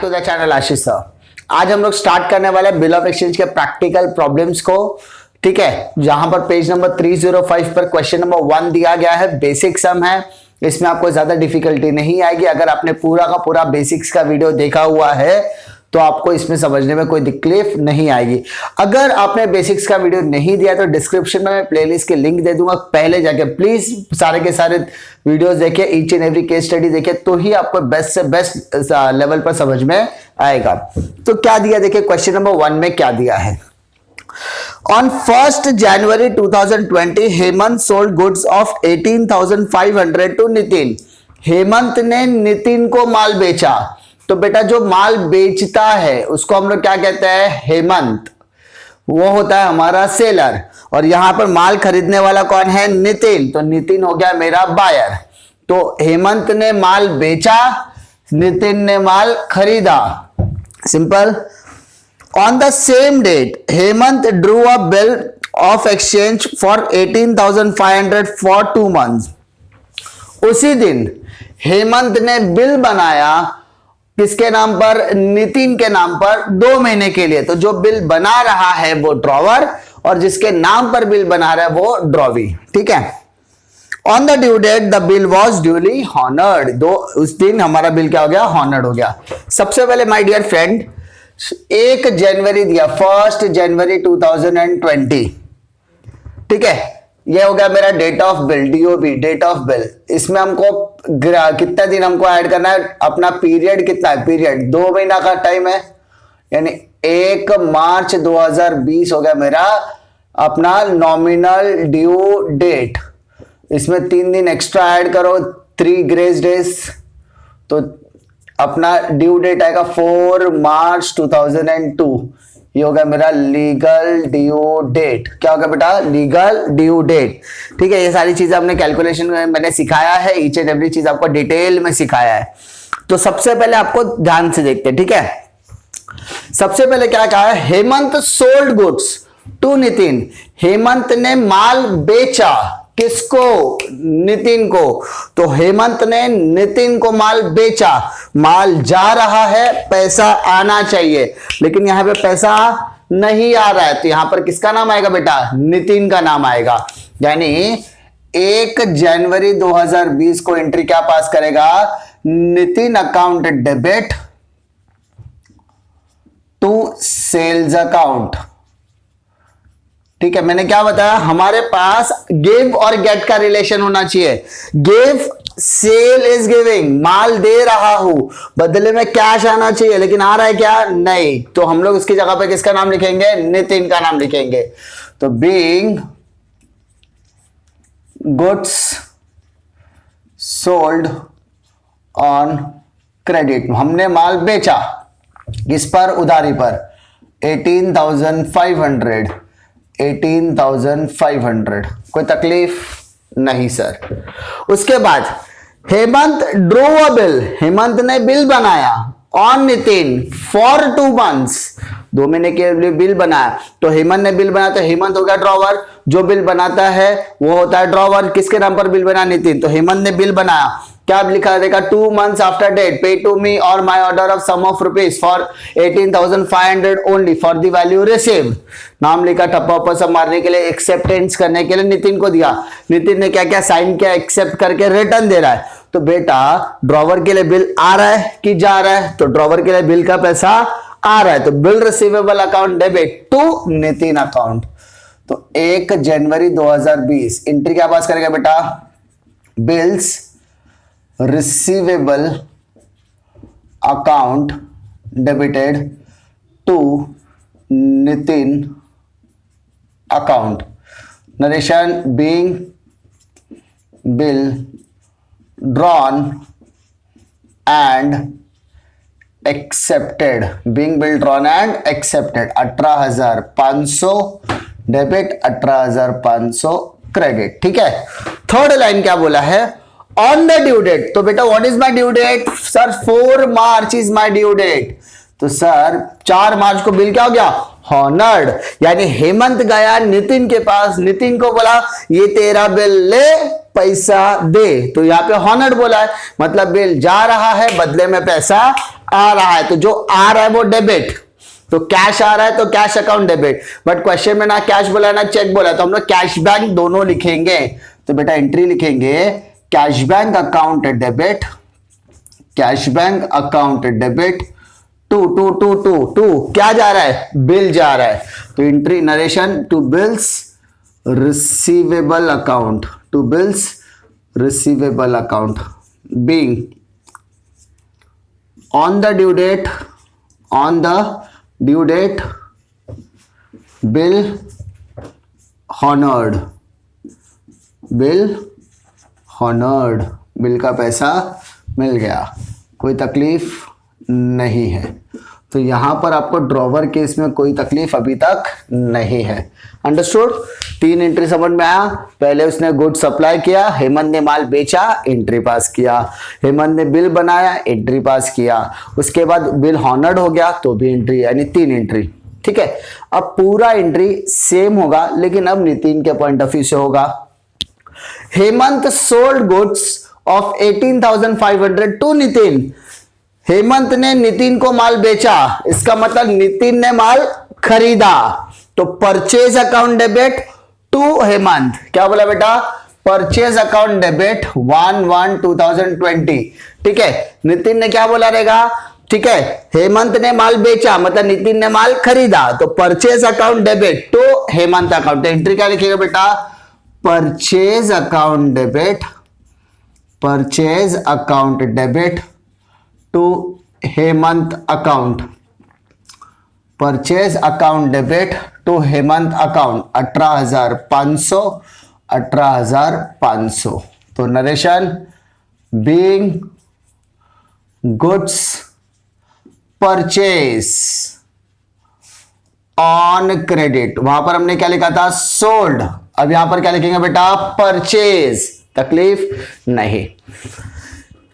To the channel Ashish sir. आज हम लोग स्टार्ट करने वाले बिल ऑफ एक्सचेंज के प्रैक्टिकल प्रॉब्लम्स को। ठीक है, जहां पर पेज नंबर 305 पर क्वेश्चन नंबर 1 दिया गया है, बेसिक सम है। इसमें आपको ज्यादा डिफिकल्टी नहीं आएगी। अगर आपने पूरा का पूरा बेसिक्स का वीडियो देखा हुआ है तो आपको इसमें समझने में कोई तकलीफ नहीं आएगी। अगर आपने बेसिक्स का वीडियो नहीं दिया तो डिस्क्रिप्शन में मैं प्लेलिस्ट के लिंक दे दूंगा, पहले जाके प्लीज सारे के सारे वीडियोस देखिए, each and every case study देखिए, तो ही आपको बेस्ट से बेस्ट लेवल पर समझ में आएगा। तो क्या दिया देखिए, क्वेश्चन नंबर 1 में क्या दिया है। On 1st January 2020, Hemant sold goods of 18,500 to Nitin. Hemant ने नितिन को माल बेचा। तो बेटा जो माल बेचता है उसको हम लोग क्या कहते हैं, हेमंत। वो होता है हमारा सेलर। और यहां पर माल खरीदने वाला कौन है, नितिन। तो नितिन हो गया मेरा बायर। तो हेमंत ने माल बेचा, नितिन ने माल खरीदा। Simple. On the same date, Hemant drew a bill of exchange for 18,500 for 2 months. उसी दिन हेमंत ने बिल बनाया किसके नाम पर, नितिन के नाम पर 2 महीने के लिए। तो जो बिल बना रहा है वो ड्रॉवर और जिसके नाम पर बिल बना रहा है वो ड्रॉवी। ठीक है। On the due date the bill was duly honoured. उस दिन हमारा बिल क्या हो गया, हॉनर्ड हो गया। सबसे पहले माय डियर फ्रेंड 1 जनवरी दिया, 1 जनवरी 2020। ठीक है, ये हो गया मेरा date of bill, DOB, date of bill. इसमें हमको कितना दिन हमको ऐड करना है, अपना पीरियड कितना है, पीरियड 2 महीना का टाइम है, यानी 1 मार्च 2020 हो गया मेरा अपना नॉमिनल ड्यू डेट। इसमें 3 दिन एक्स्ट्रा ऐड करो, 3 ग्रेस डेज, तो अपना ड्यू डेट आएगा 4 मार्च 2002। ये होगा मेरा लीगल ड्यू डेट। क्या होगा बेटा, लीगल ड्यू डेट। ठीक है, ये सारी चीजें हमने कैलकुलेशन में मैंने सिखाया है, ईच एंड एवरी चीज आपको डिटेल में सिखाया है। तो सबसे पहले आपको ध्यान से देखते हैं। ठीक है, सबसे पहले क्या कहा है, Hemant sold goods to Nitin. Hemant ने माल बेचा, किसको, नितिन को। तो हेमंत ने नितिन को माल बेचा। माल जा रहा है, पैसा आना चाहिए, लेकिन यहां पे पैसा नहीं आ रहा है। तो यहां पर किसका नाम आएगा बेटा, नितिन का नाम आएगा। यानी 1 जनवरी 2020 को एंट्री क्या पास करेगा, Nitin account debit to sales account. ठीक है, मैंने क्या बताया, हमारे पास गिव और गेट का रिलेशन होना चाहिए। गिव, सेल इज गिविंग, माल दे रहा हूं, बदले में कैश आना चाहिए, लेकिन आ रहा है क्या, नहीं। तो हम लोग उसकी जगह पे किसका नाम लिखेंगे, नितिन का नाम लिखेंगे। तो being goods sold on credit, हमने माल बेचा किस पर, उधारी पर, 18,500। कोई तकलीफ नहीं सर। उसके बाद Hemant drew a bill, Hemant ने बिल बनाया ऑन नितिन फॉर 2 मंथ्स, 2 महीने के लिए बिल बनाया। तो हेमंत ने बिल बनाया, तो हेमंत हो गया ड्रॉवर। जो बिल बनाता है वो होता है ड्रॉवर। किसके नाम पर बिल बना, नितिन। तो हेमंत ने बिल बनाया, क्या लिखा देखा, 2 months after date pay to me or my order of sum of rupees for 18,500 only for the value received. नाम लिखा, ठप्पा उप्पा सब मारने के लिए, एक्सेप्टेंस करने के लिए नितिन को दिया। नितिन ने क्या क्या साइन किया, एक्सेप्ट करके रिटर्न दे रहा है। तो बेटा ड्रॉवर के लिए बिल आ रहा है कि जा रहा है, तो ड्रॉवर के लिए बिल का पैसा आ रहा है। तो bill receivable account debit to Nitin account. तो 1 जनवरी 2020 एंट्री क्या पास करेगा बेटा, bills receivable account debited to Nitin account. Narration being bill drawn and accepted. Being bill drawn and accepted. 18,500 debit, 18,500 credit. ठीक है, थर्ड लाइन क्या बोला है, ऑन द ड्यू डेट। तो बेटा what is my due date, sir 4 March is my due date. तो sir 4 मार्च को बिल क्या हो गया, हॉनर्ड। यानी हेमंत गया नितिन के पास, नितिन को बोला ये तेरा बिल ले पैसा दे, तो यहाँ पे हॉनर्ड बोला है, मतलब बिल जा रहा है बदले में पैसा आ रहा है। तो जो आ रहा है वो डेबिट, तो कैश आ रहा है तो cash account debit. But question में ना कैश बोला ना चेक बोला, तो हम लोग कैश बैंक दोनों लिखेंगे। तो बेटा एंट्री लिखेंगे cash bank account debit, cash bank account debit to क्या जा रहा है, बिल जा रहा है। तो entry narration to bills receivable account, to bills receivable account being on the due date, on the due date bill honoured, bill honoured, bill का पैसा मिल गया, कोई तकलीफ नहीं है। तो यहां पर आपको ड्रॉवर केस में कोई तकलीफ अभी तक नहीं है। अंडरस्टूड? 3 एंट्री समझ में आया। पहले उसने गुड सप्लाई किया, हेमंत ने माल बेचा, एंट्री पास किया। हेमंत ने बिल बनाया, एंट्री पास किया। उसके बाद बिल हॉनर्ड हो गया तो भी एंट्री, यानी 3 एंट्री। ठीक है, अब पूरा एंट्री सेम होगा, लेकिन अब नितिन के पॉइंट ऑफ व्यू से होगा। Hemant sold goods of 18,500 to Nitin. Hemant ने नितिन को माल बेचा, इसका मतलब नितिन ने माल खरीदा। तो purchase account debit to Hemant, क्या बोला बेटा, परचेज अकाउंट डेबिट 1/1/2020। ठीक है, नितिन ने क्या बोला रहेगा, ठीक है, हेमंत ने माल बेचा मतलब नितिन ने माल खरीदा, तो purchase account debit to Hemant account. Entry क्या लिखेगा बेटा, purchase account debit, purchase account debit to Hemant account, purchase account debit to Hemant account 18,500, 18,500। तो narration being goods purchase on credit, वहां पर हमने क्या लिखा था, सोल्ड। अब यहां पर क्या लिखेंगे बेटा, परचेज, तकलीफ नहीं।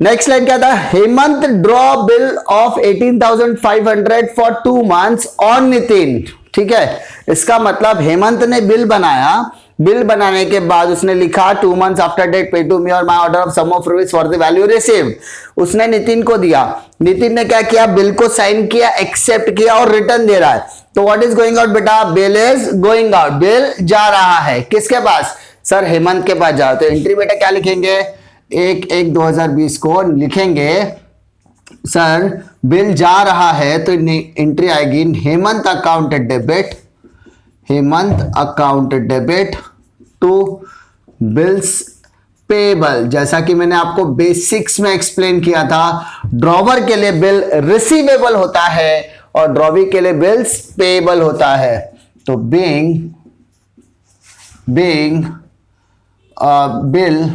नेक्स्ट लाइन क्या था, Hemant draw bill of 18,500 for 2 months on Nitin. ठीक है, इसका मतलब हेमंत ने बिल बनाया, बिल बनाने के बाद उसने लिखा 2 months after date pay to me or my order of sum of rupees for the value received. उसने नितिन को दिया, नितिन ने क्या किया, बिल को साइन किया, एक्सेप्ट किया और रिटर्न दे रहा है। तो व्हाट इज गोइंग आउट बेटा, bill is going out, bill जा रहा है किसके पास, सर हेमंत के पास जाओ। तो एंट्री बेटा क्या लिखेंगे, 1/1/2020 को लिखेंगे सर बिल जा रहा है, तो एंट्री आएगी Hemant account debit, Hemant account debit to bills payable. जैसा कि मैंने आपको बेसिक्स में एक्सप्लेन किया था, ड्रॉवर के लिए बिल रिसीवेबल होता है और ड्रॉवी के लिए बिल्स पेबल होता है। तो being bill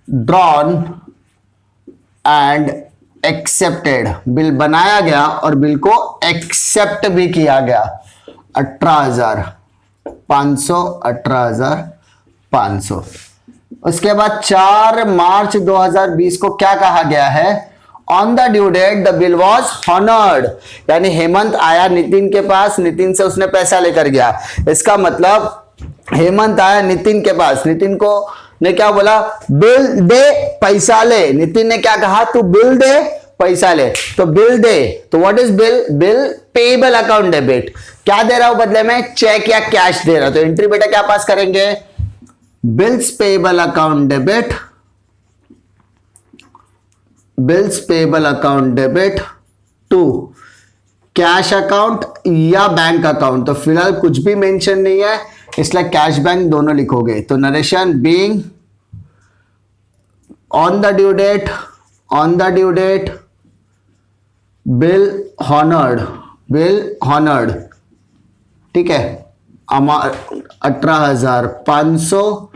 drawn and accepted, bill बनाया गया और बिल को एक्सेप्ट भी किया गया 18,500, 18,500। उसके बाद 4 मार्च 2020 को क्या कहा गया है, on the due date the bill was honoured. यानी हेमंत आया नितिन के पास, नितिन से उसने पैसा लेकर गया। इसका मतलब हेमंत आया नितिन के पास, नितिन को ने क्या बोला, बिल दे पैसा ले। नितिन ने क्या कहा, तू बिल दे पैसा ले, तो बिल दे। तो what is bill, bill payable account debit. क्या दे रहा हूं बदले में, चेक या कैश दे रहा। तो एंट्री बेटा क्या पास करेंगे, bills payable account debit, bills payable account debit to cash account या बैंक अकाउंट। तो फिलहाल कुछ भी मेंशन नहीं है, इसलिए कैश बैंक दोनों लिखोगे। तो narration being on the due date, on the due date bill honoured, bill honoured. ठीक है, 18,500,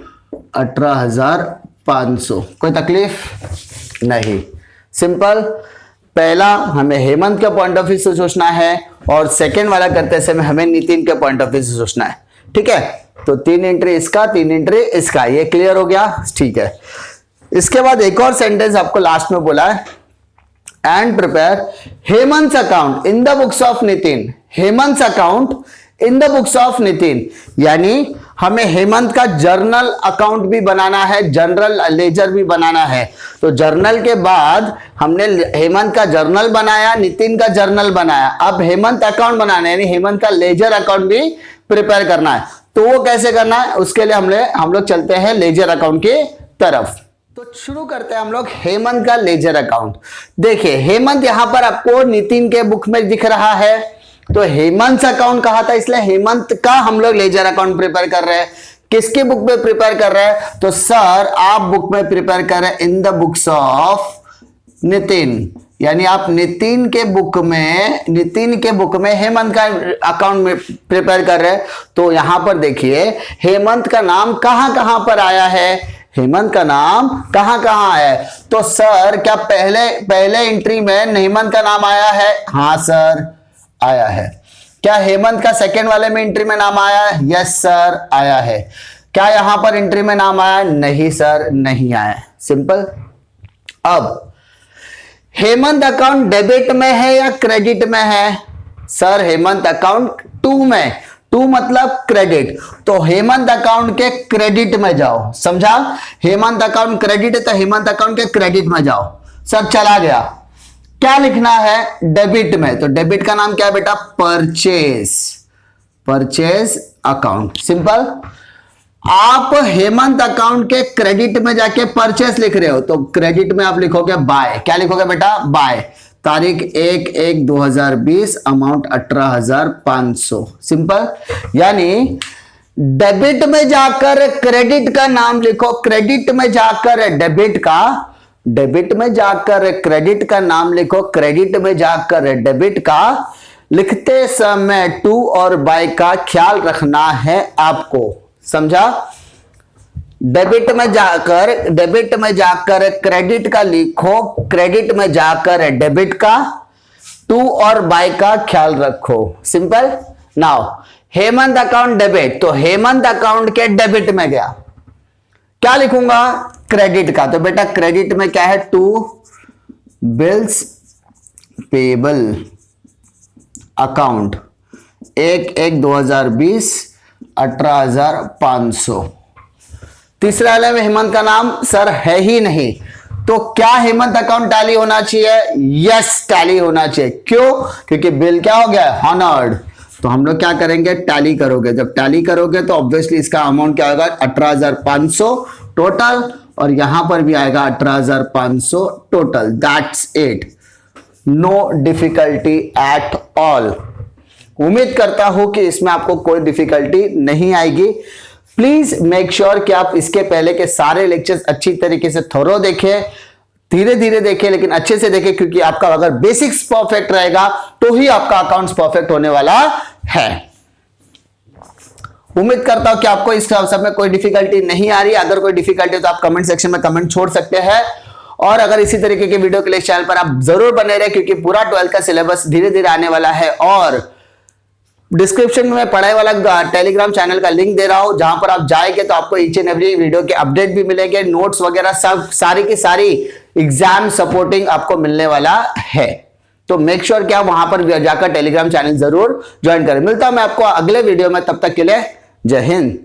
18,500, कोई तकलीफ नहीं, सिंपल। पहला हमें हेमंत के पॉइंट ऑफ व्यू से सोचना है और सेकंड वाला करते समय हमें नितिन के पॉइंट ऑफ व्यू से सोचना है। ठीक है, तो 3 एंट्री इसका, 3 एंट्री इसका, ये क्लियर हो गया। ठीक है, इसके बाद एक और सेंटेंस आपको लास्ट में बोला है, and prepare Hemant's account in the books of Nitin. Hemant's account in the books of Nitin, यानी हमें हेमंत का जर्नल अकाउंट भी बनाना है, जनरल लेजर भी बनाना है। तो जर्नल के बाद हमने हेमंत का जर्नल बनाया, नितिन का जर्नल बनाया, अब हेमंत अकाउंट बनाना है, यानी हेमंत का लेजर अकाउंट भी प्रिपेयर करना है। तो वो कैसे करना है, उसके लिए हम लोग चलते हैं लेजर अकाउंट की तरफ। तो शुरू करते हैं हम लोग हेमंत का लेजर अकाउंट। देखिए हेमंत यहां पर आपको नितिन के बुक में दिख रहा है, तो हेमंत अकाउंट कहा था, इसलिए हेमंत का हम लोग लेजर अकाउंट प्रिपेयर कर रहे हैं। किसके बुक में प्रिपेयर कर रहे हैं, तो सर आप बुक में प्रिपेयर कर रहे हैं in the books of Nitin, यानी आप नितिन के बुक में हेमंत का अकाउंट में प्रिपेयर कर रहे हैं। तो यहां पर देखिए हेमंत का नाम कहां कहां पर आया है, हेमंत का नाम कहां कहां आया है। तो सर क्या पहले एंट्री में हेमंत का नाम आया है, हां सर आया है। क्या हेमंत का सेकंड वाले में एंट्री में नाम आया है, यस सर आया है। क्या यहां पर एंट्री में नाम आया, नहीं सर नहीं आया। सिंपल। अब हेमंत अकाउंट डेबिट में है या क्रेडिट में है, सर हेमंत अकाउंट 2 में, 2 मतलब क्रेडिट, तो हेमंत अकाउंट के क्रेडिट में जाओ, समझा। हेमंत अकाउंट क्रेडिट है तो हेमंत अकाउंट के क्रेडिट में जाओ। सर चला गया, क्या लिखना है डेबिट में, तो डेबिट का नाम क्या है बेटा, परचेज अकाउंट। सिंपल। आप हेमंत अकाउंट के क्रेडिट में जाके परचेस लिख रहे हो, तो क्रेडिट में आप लिखोगे बाय, क्या लिखोगे बेटा, बाय, तारीख 1/1/2020, अमाउंट 18,500। सिंपल। यानी डेबिट में जाकर क्रेडिट का नाम लिखो, क्रेडिट में जाकर डेबिट में जाकर क्रेडिट का नाम लिखो, क्रेडिट में जाकर डेबिट का लिखते समय टू और बाय का ख्याल रखना है आपको, समझा। डेबिट में जाकर क्रेडिट का लिखो, क्रेडिट में जाकर डेबिट का, टू और बाय का ख्याल रखो। Simple. Now Hemant account debit, तो हेमंत अकाउंट के डेबिट में गया, क्या लिखूंगा, क्रेडिट का, तो बेटा क्रेडिट में क्या है, 2 बिल्स पेबल अकाउंट 1/1/2020, 18,500। तीसरा वाले में हेमंत का नाम सर है ही नहीं, तो क्या हेमंत अकाउंट टैली होना चाहिए, यस टैली होना चाहिए। क्यों, क्योंकि बिल क्या हो गया, हॉनर्ड। तो हम लोग क्या करेंगे, टैली करोगे, जब टैली करोगे तो ऑब्वियसली इसका अमाउंट क्या होगा, 18,500 टोटल, और यहां पर भी आएगा 18,500 total. That's it, no difficulty at all. उम्मीद करता हूं कि इसमें आपको कोई डिफिकल्टी नहीं आएगी। प्लीज मेक श्योर कि आप इसके पहले के सारे लेक्चर्स अच्छी तरीके से थोरो देखें, धीरे धीरे देखें लेकिन अच्छे से देखें, क्योंकि आपका अगर बेसिक्स परफेक्ट रहेगा तो ही आपका अकाउंट्स परफेक्ट होने वाला है। उम्मीद करता हूं कि आपको इस सब में कोई डिफिकल्टी नहीं आ रही। अगर कोई डिफिकल्टी है तो आप कमेंट सेक्शन में कमेंट छोड़ सकते हैं, और अगर इसी तरीके के वीडियो के लिए चैनल पर आप जरूर बने रहे, क्योंकि पूरा 12th का सिलेबस धीरे धीरे आने वाला है। और डिस्क्रिप्शन में पढ़ाई वाला टेलीग्राम चैनल का लिंक दे रहा हूं, जहां पर आप जाएंगे तो आपको ईच एंड एवरी वीडियो के अपडेट भी मिलेंगे, नोट्स वगैरह सब सारी की सारी एग्जाम सपोर्टिंग आपको मिलने वाला है। तो मेक श्योर कि आप वहां पर जाकर टेलीग्राम चैनल जरूर ज्वाइन करें। मिलता हूं मैं आपको अगले वीडियो में, तब तक के लिए जय हिंद।